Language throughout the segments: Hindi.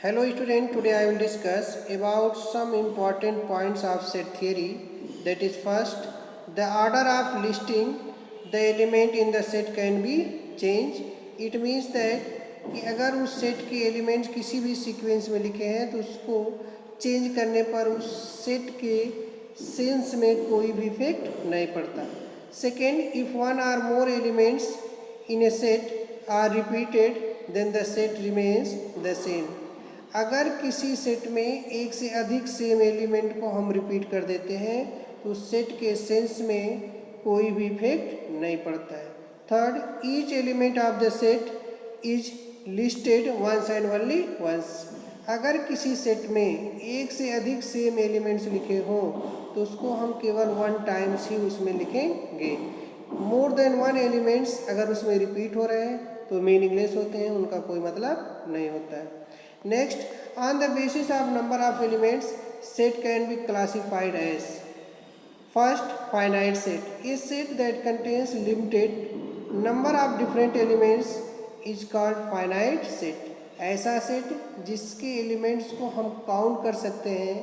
Hello student, today I will discuss about some important points of set theory. That is first, the order of listing the element in the set can be changed. It means that कि अगर उस सेट के एलिमेंट्स किसी भी सीक्वेंस में लिखे हैं तो उसको चेंज करने पर उस सेट के सेंस में कोई भी इफेक्ट नहीं पड़ता. Second, if one or more elements in a set are repeated then the set remains the same. अगर किसी सेट में एक से अधिक सेम एलिमेंट को हम रिपीट कर देते हैं तो सेट के सेंस में कोई भी इफेक्ट नहीं पड़ता है. Third, each element of the set is listed once and only once. अगर किसी सेट में एक से अधिक सेम एलिमेंट्स लिखे हों तो उसको हम केवल वन टाइम्स ही उसमें लिखेंगे. मोर देन वन एलिमेंट्स अगर उसमें रिपीट हो रहे हैं तो मीनिंगलेस होते हैं, उनका कोई मतलब नहीं होता है. Next, on the basis of number of elements, set can be classified as first, finite set. A set that contains limited number of different elements is called finite set. ऐसा सेट जिसके एलिमेंट्स को हम काउंट कर सकते हैं,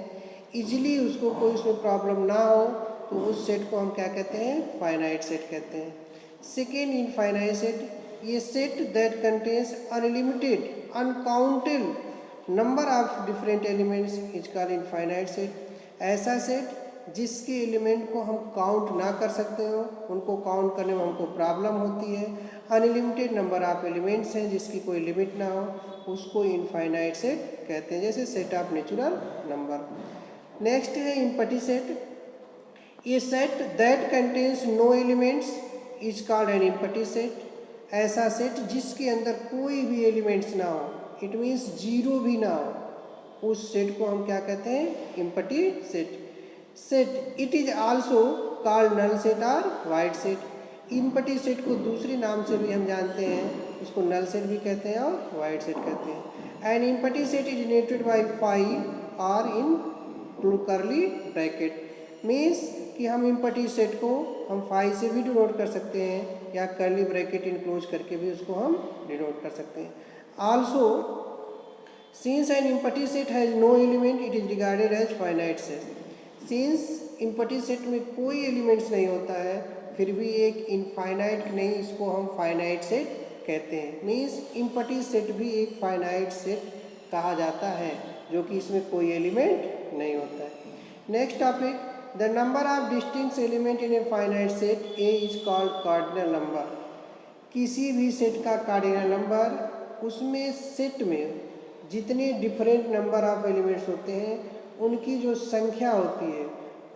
इजीली उसको कोई उसमें प्रॉब्लम ना हो, तो उस सेट को हम क्या कहते हैं? फाइनाइट सेट कहते हैं. Second, infinite set. ये set that contains unlimited uncountable number of different elements is called infinite set. ऐसा सेट जिसके एलिमेंट को हम काउंट ना कर सकते हो, उनको काउंट करने में हमको प्रॉब्लम होती है. अनलिमिटेड नंबर ऑफ एलिमेंट्स हैं जिसकी कोई लिमिट ना हो, उसको इनफाइनाइट सेट कहते हैं, जैसे set of natural number. Next है इम्पटी सेट. ये set that contains no elements is called an empty set. ऐसा सेट जिसके अंदर कोई भी एलिमेंट्स ना हो, इट मीन्स जीरो भी ना हो, उस सेट को हम क्या कहते हैं? Empty set. Set it is also called null set और वाइड सेट. इम्पटी सेट को दूसरे नाम से भी हम जानते हैं, उसको नल सेट भी कहते हैं और वाइड सेट कहते हैं. And empty set is denoted by five और इन कर्ली ब्रैकेट. मीन्स कि हम इम्पटी सेट को हम फाइव से भी डिनोट कर सकते हैं या कर्ली ब्रैकेट इनक्लोज करके भी उसको हम डिनोट कर सकते हैं. Also, since an empty set has no element, it is regarded as finite set. Since empty set में कोई एलिमेंट्स नहीं होता है, फिर भी एक इनफाइनाइट नहीं, इसको हम फाइनाइट सेट कहते हैं. मीन्स इम्पटी सेट भी एक फाइनाइट सेट कहा जाता है जो कि इसमें कोई एलिमेंट नहीं होता है. Next topic, the number of distinct element in a finite set A is called cardinal number. किसी भी सेट का कार्डिनल नंबर उसमें सेट में जितने डिफरेंट नंबर ऑफ एलिमेंट्स होते हैं उनकी जो संख्या होती है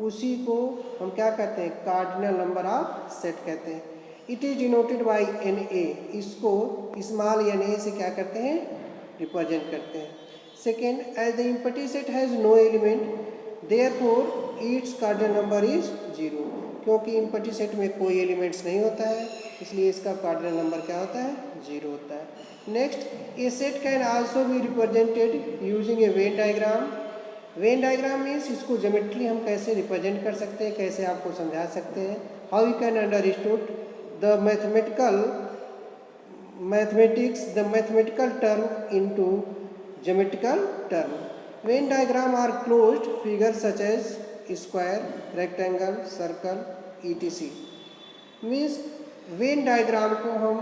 उसी को हम क्या कहते हैं? कार्डिनल नंबर ऑफ सेट कहते हैं. It is denoted by an A. इसको स्मॉल एन ए से क्या करते हैं? रिप्रेजेंट करते हैं. Second, as the empty set has no element therefore its cardinal number is zero. क्योंकि इम्पटी सेट में कोई एलिमेंट्स नहीं होता है, इसलिए इसका कार्डिनल नंबर क्या होता है? जीरो होता है. Next, A set can also be represented using A Venn diagram. When diagram means इसको ज्योमेट्री हम कैसे रिप्रेजेंट कर सकते हैं, कैसे आपको समझा सकते हैं. How you can understood the mathematical term into geometrical term. Venn diagram are closed figure such as square, rectangle, circle, etc. Means Venn diagram को हम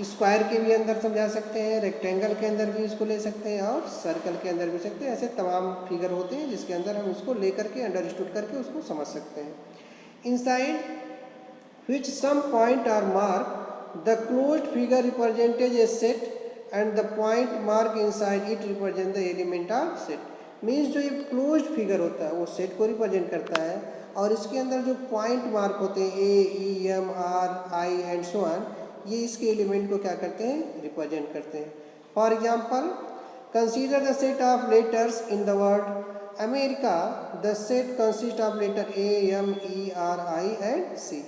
स्क्वायर के भी अंदर समझा सकते हैं, रेक्टेंगल के अंदर भी इसको ले सकते हैं और सर्कल के अंदर भी सकते हैं. ऐसे तमाम फिगर होते हैं जिसके अंदर हम उसको ले करके अंडरस्टूड करके उसको समझ सकते हैं. Inside which some point are mark the closed figure represents a set and the point mark inside it represent the element of set. Means जो ये क्लोज्ड फिगर होता है वो सेट को रिप्रेजेंट करता है और इसके अंदर जो पॉइंट मार्क होते हैं A, E, M, R, I and so on, ये इसके एलिमेंट को क्या करते हैं? रिप्रेजेंट करते हैं. For example, consider the set of letters in the word America. The set consist of letter A, M, E, R, I and C.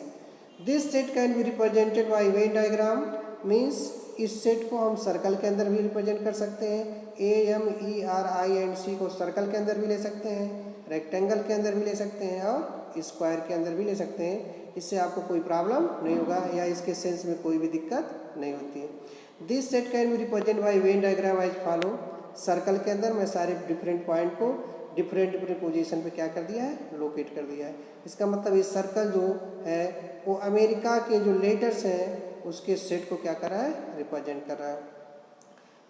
This set can be represented by Venn diagram. Means इस सेट को हम सर्कल के अंदर भी रिप्रेजेंट कर सकते हैं. A, M, E, R, I and C को सर्कल के अंदर भी ले सकते हैं, रेक्टेंगल के अंदर भी ले सकते हैं और स्क्वायर के अंदर भी ले सकते हैं. इससे आपको कोई प्रॉब्लम नहीं होगा या इसके सेंस में कोई भी दिक्कत नहीं होती है. This set can be represent by Venn diagram as follow. Circle के अंदर मैं सारे डिफरेंट पॉइंट को डिफरेंट डिफरेंट पोजीशन पे क्या कर दिया है, लोकेट कर दिया है। इसका मतलब ये सर्कल जो है वो अमेरिका के जो लेटर्स हैं उसके सेट को क्या कर रहा है, रिप्रेजेंट कर रहा है।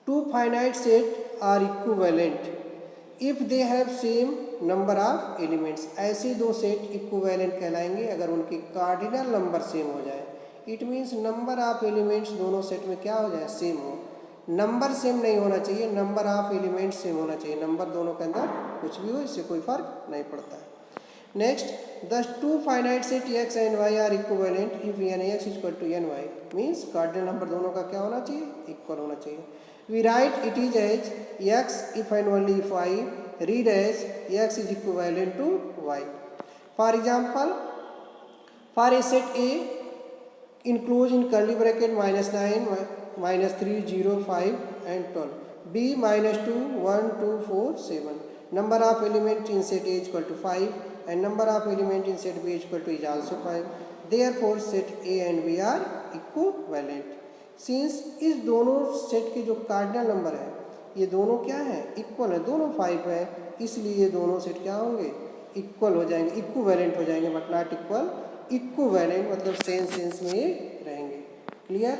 Two finite set are equivalent if they have same number of elements. ऐसे दो सेट इक्विवेलेंट कहलाएंगे अगर उनके कार्डिनल नंबर सेम हो जाए। It means number of elements दोनों सेट में क्या हो जाए, सेम हो। नंबर सेम नहीं होना चाहिए, नंबर ऑफ एलिमेंट्स सेम होना चाहिए। नंबर दोनों के अंदर कुछ भी हो इससे कोई फर्क नहीं पड़ता है। Next, the two finite set x and y are equivalent if nx equal to ny means cardinal number दोनों का क्या होना चाहिए, इक्वल होना चाहिए। We write it is as x if and only if y, read as x is equivalent to y. For example, for a set A enclosed in curly bracket -9, -3, 0, 5 and 12. B -2, 1, 2, 4, 7. Number of elements in set A is equal to 5 and number of elements in set B is equal to is also 5. Therefore, set A and B are equivalent. Since इस दोनों सेट के जो कार्डिनल नंबर है ये दोनों क्या है, इक्वल है, दोनों 5 है, इसलिए ये दोनों सेट क्या होंगे, इक्वल हो जाएंगे, इक्विवेलेंट हो जाएंगे, बट नॉट इक्वल। इक्विवेलेंट मतलब सेम सेंस में ये रहेंगे। क्लियर।